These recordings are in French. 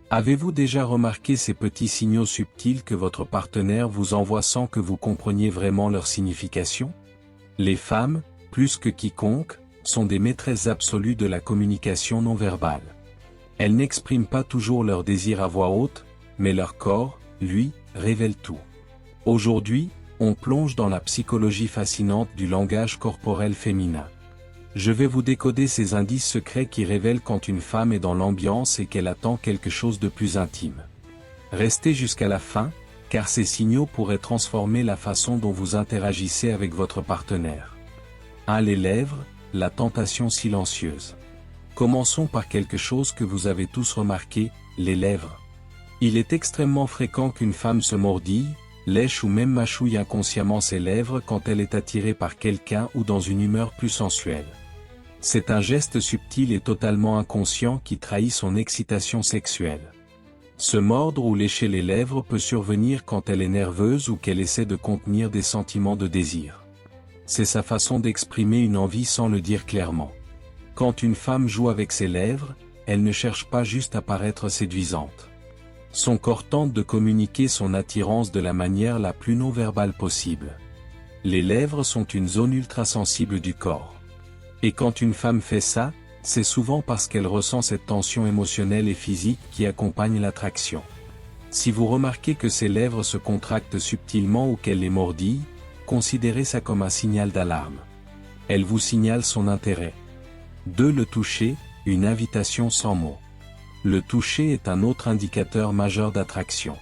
Avez-vous déjà remarqué ces petits signaux subtils que votre partenaire vous envoie sans que vous compreniez vraiment leur signification? Les femmes, plus que quiconque, sont des maîtresses absolues de la communication non verbale. Elles n'expriment pas toujours leur désir à voix haute, mais leur corps, lui, révèle tout. Aujourd'hui, on plonge dans la psychologie fascinante du langage corporel féminin. Je vais vous décoder ces indices secrets qui révèlent quand une femme est dans l'ambiance et qu'elle attend quelque chose de plus intime. Restez jusqu'à la fin, car ces signaux pourraient transformer la façon dont vous interagissez avec votre partenaire. 1. Les lèvres, la tentation silencieuse. Commençons par quelque chose que vous avez tous remarqué, les lèvres. Il est extrêmement fréquent qu'une femme se mordille, lèche ou même mâchouille inconsciemment ses lèvres quand elle est attirée par quelqu'un ou dans une humeur plus sensuelle. C'est un geste subtil et totalement inconscient qui trahit son excitation sexuelle. Se mordre ou lécher les lèvres peut survenir quand elle est nerveuse ou qu'elle essaie de contenir des sentiments de désir. C'est sa façon d'exprimer une envie sans le dire clairement. Quand une femme joue avec ses lèvres, elle ne cherche pas juste à paraître séduisante. Son corps tente de communiquer son attirance de la manière la plus non-verbale possible. Les lèvres sont une zone ultra-sensible du corps. Et quand une femme fait ça, c'est souvent parce qu'elle ressent cette tension émotionnelle et physique qui accompagne l'attraction. Si vous remarquez que ses lèvres se contractent subtilement ou qu'elle les mordille, considérez ça comme un signal d'alarme. Elle vous signale son intérêt. 2. Le toucher, une invitation sans mots. Le toucher est un autre indicateur majeur d'attraction.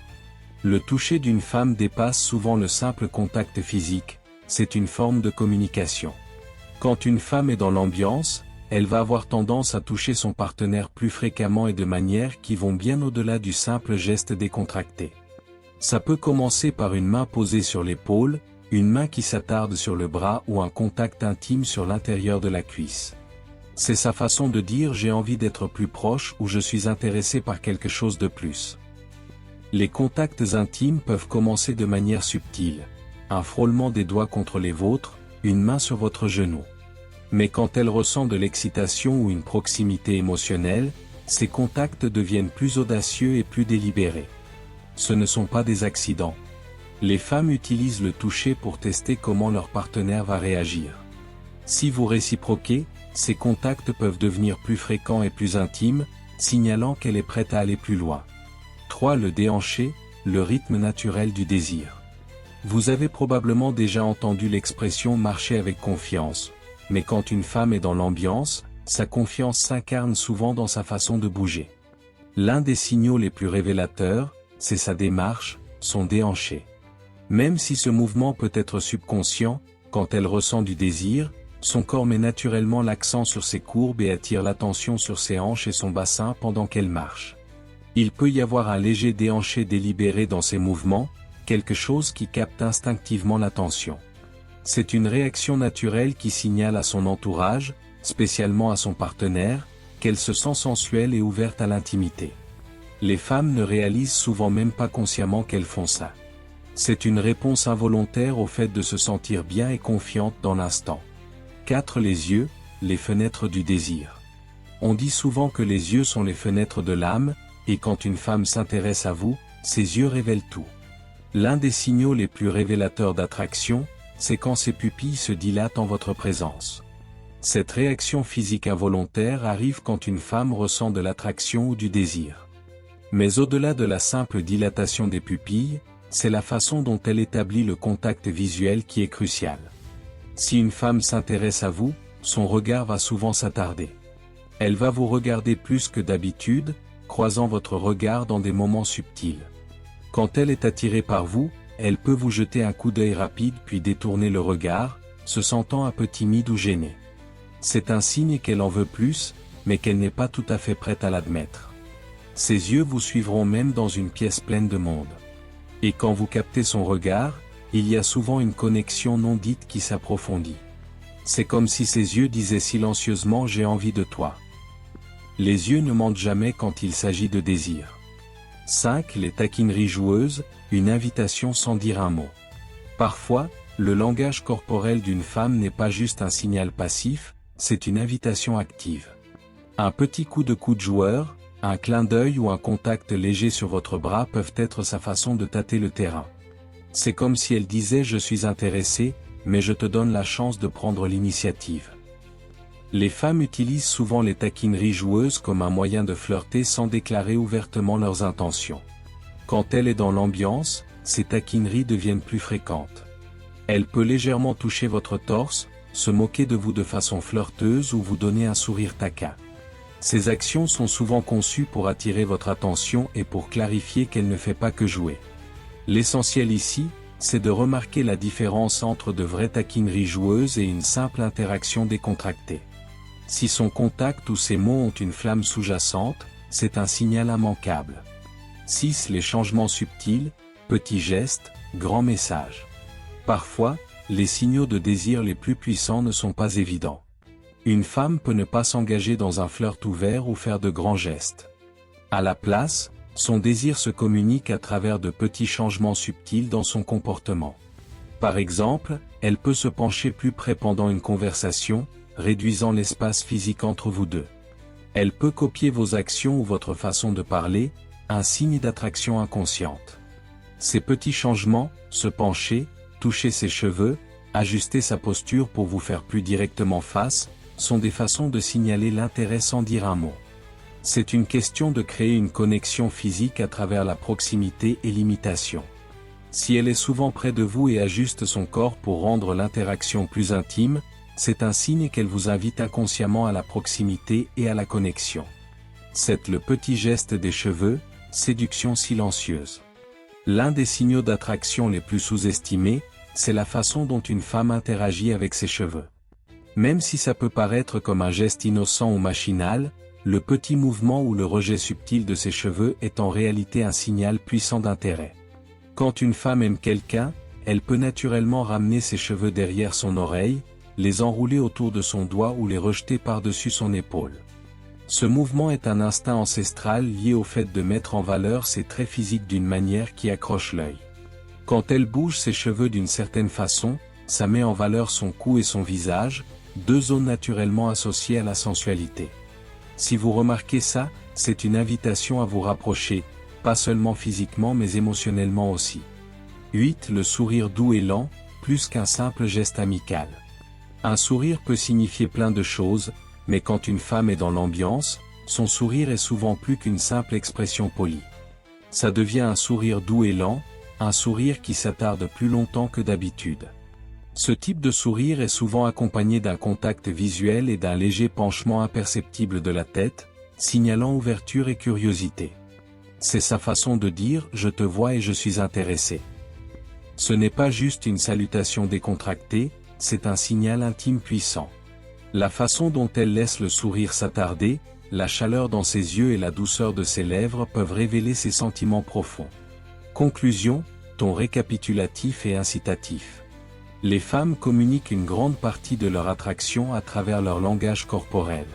Le toucher d'une femme dépasse souvent le simple contact physique, c'est une forme de communication. Quand une femme est dans l'ambiance, elle va avoir tendance à toucher son partenaire plus fréquemment et de manière qui vont bien au-delà du simple geste décontracté. Ça peut commencer par une main posée sur l'épaule, une main qui s'attarde sur le bras ou un contact intime sur l'intérieur de la cuisse. C'est sa façon de dire « j'ai envie d'être plus proche » ou « je suis intéressé par quelque chose de plus ». Les contacts intimes peuvent commencer de manière subtile. Un frôlement des doigts contre les vôtres, une main sur votre genou. Mais quand elle ressent de l'excitation ou une proximité émotionnelle, ces contacts deviennent plus audacieux et plus délibérés. Ce ne sont pas des accidents. Les femmes utilisent le toucher pour tester comment leur partenaire va réagir. Si vous réciproquez, ces contacts peuvent devenir plus fréquents et plus intimes, signalant qu'elle est prête à aller plus loin. 3. Le déhanché, le rythme naturel du désir. Vous avez probablement déjà entendu l'expression « marcher avec confiance », mais quand une femme est dans l'ambiance, sa confiance s'incarne souvent dans sa façon de bouger. L'un des signaux les plus révélateurs, c'est sa démarche, son déhanché. Même si ce mouvement peut être subconscient, quand elle ressent du désir, son corps met naturellement l'accent sur ses courbes et attire l'attention sur ses hanches et son bassin pendant qu'elle marche. Il peut y avoir un léger déhanché délibéré dans ses mouvements, quelque chose qui capte instinctivement l'attention. C'est une réaction naturelle qui signale à son entourage, spécialement à son partenaire, qu'elle se sent sensuelle et ouverte à l'intimité. Les femmes ne réalisent souvent même pas consciemment qu'elles font ça. C'est une réponse involontaire au fait de se sentir bien et confiante dans l'instant. 4. Les yeux, les fenêtres du désir. On dit souvent que les yeux sont les fenêtres de l'âme, et quand une femme s'intéresse à vous, ses yeux révèlent tout. L'un des signaux les plus révélateurs d'attraction, c'est quand ses pupilles se dilatent en votre présence. Cette réaction physique involontaire arrive quand une femme ressent de l'attraction ou du désir. Mais au-delà de la simple dilatation des pupilles, c'est la façon dont elle établit le contact visuel qui est crucial. Si une femme s'intéresse à vous, son regard va souvent s'attarder. Elle va vous regarder plus que d'habitude, croisant votre regard dans des moments subtils. Quand elle est attirée par vous, elle peut vous jeter un coup d'œil rapide puis détourner le regard, se sentant un peu timide ou gênée. C'est un signe qu'elle en veut plus, mais qu'elle n'est pas tout à fait prête à l'admettre. Ses yeux vous suivront même dans une pièce pleine de monde. Et quand vous captez son regard, il y a souvent une connexion non dite qui s'approfondit. C'est comme si ses yeux disaient silencieusement « j'ai envie de toi ». Les yeux ne mentent jamais quand il s'agit de désir. 5. Les taquineries joueuses, une invitation sans dire un mot. Parfois, le langage corporel d'une femme n'est pas juste un signal passif, c'est une invitation active. Un petit coup de coude joueur, Un clin d'œil ou un contact léger sur votre bras peuvent être sa façon de tâter le terrain. C'est comme si elle disait « Je suis intéressé, mais je te donne la chance de prendre l'initiative ». Les femmes utilisent souvent les taquineries joueuses comme un moyen de flirter sans déclarer ouvertement leurs intentions. Quand elle est dans l'ambiance, ces taquineries deviennent plus fréquentes. Elle peut légèrement toucher votre torse, se moquer de vous de façon flirteuse ou vous donner un sourire taquin. Ces actions sont souvent conçues pour attirer votre attention et pour clarifier qu'elle ne fait pas que jouer. L'essentiel ici, c'est de remarquer la différence entre de vraies taquineries joueuses et une simple interaction décontractée. Si son contact ou ses mots ont une flamme sous-jacente, c'est un signal immanquable. 6. Les changements subtils, petits gestes, grands messages. Parfois, les signaux de désir les plus puissants ne sont pas évidents. Une femme peut ne pas s'engager dans un flirt ouvert ou faire de grands gestes. À la place, son désir se communique à travers de petits changements subtils dans son comportement. Par exemple, elle peut se pencher plus près pendant une conversation, réduisant l'espace physique entre vous deux. Elle peut copier vos actions ou votre façon de parler, un signe d'attraction inconsciente. Ces petits changements, se pencher, toucher ses cheveux, ajuster sa posture pour vous faire plus directement face, sont des façons de signaler l'intérêt sans dire un mot. C'est une question de créer une connexion physique à travers la proximité et l'imitation. Si elle est souvent près de vous et ajuste son corps pour rendre l'interaction plus intime, c'est un signe qu'elle vous invite inconsciemment à la proximité et à la connexion. 7. Le petit geste des cheveux, séduction silencieuse. L'un des signaux d'attraction les plus sous-estimés, c'est la façon dont une femme interagit avec ses cheveux. Même si ça peut paraître comme un geste innocent ou machinal, le petit mouvement ou le rejet subtil de ses cheveux est en réalité un signal puissant d'intérêt. Quand une femme aime quelqu'un, elle peut naturellement ramener ses cheveux derrière son oreille, les enrouler autour de son doigt ou les rejeter par-dessus son épaule. Ce mouvement est un instinct ancestral lié au fait de mettre en valeur ses traits physiques d'une manière qui accroche l'œil. Quand elle bouge ses cheveux d'une certaine façon, ça met en valeur son cou et son visage, deux zones naturellement associées à la sensualité. Si vous remarquez ça, c'est une invitation à vous rapprocher, pas seulement physiquement mais émotionnellement aussi. 8. Le sourire doux et lent, plus qu'un simple geste amical. Un sourire peut signifier plein de choses, mais quand une femme est dans l'ambiance, son sourire est souvent plus qu'une simple expression polie. Ça devient un sourire doux et lent, un sourire qui s'attarde plus longtemps que d'habitude. Ce type de sourire est souvent accompagné d'un contact visuel et d'un léger penchement imperceptible de la tête, signalant ouverture et curiosité. C'est sa façon de dire « je te vois et je suis intéressé ». Ce n'est pas juste une salutation décontractée, c'est un signal intime puissant. La façon dont elle laisse le sourire s'attarder, la chaleur dans ses yeux et la douceur de ses lèvres peuvent révéler ses sentiments profonds. Conclusion, ton récapitulatif et incitatif. Les femmes communiquent une grande partie de leur attraction à travers leur langage corporel.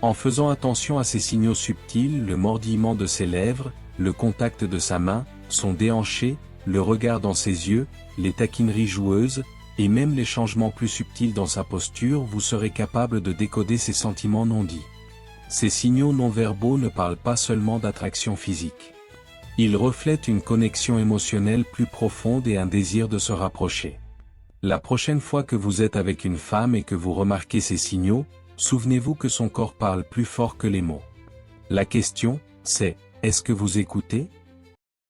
En faisant attention à ces signaux subtils, le mordillement de ses lèvres, le contact de sa main, son déhanché, le regard dans ses yeux, les taquineries joueuses, et même les changements plus subtils dans sa posture, vous serez capable de décoder ses sentiments non dits. Ces signaux non-verbaux ne parlent pas seulement d'attraction physique. Ils reflètent une connexion émotionnelle plus profonde et un désir de se rapprocher. La prochaine fois que vous êtes avec une femme et que vous remarquez ces signaux, souvenez-vous que son corps parle plus fort que les mots. La question, c'est, est-ce que vous écoutez ?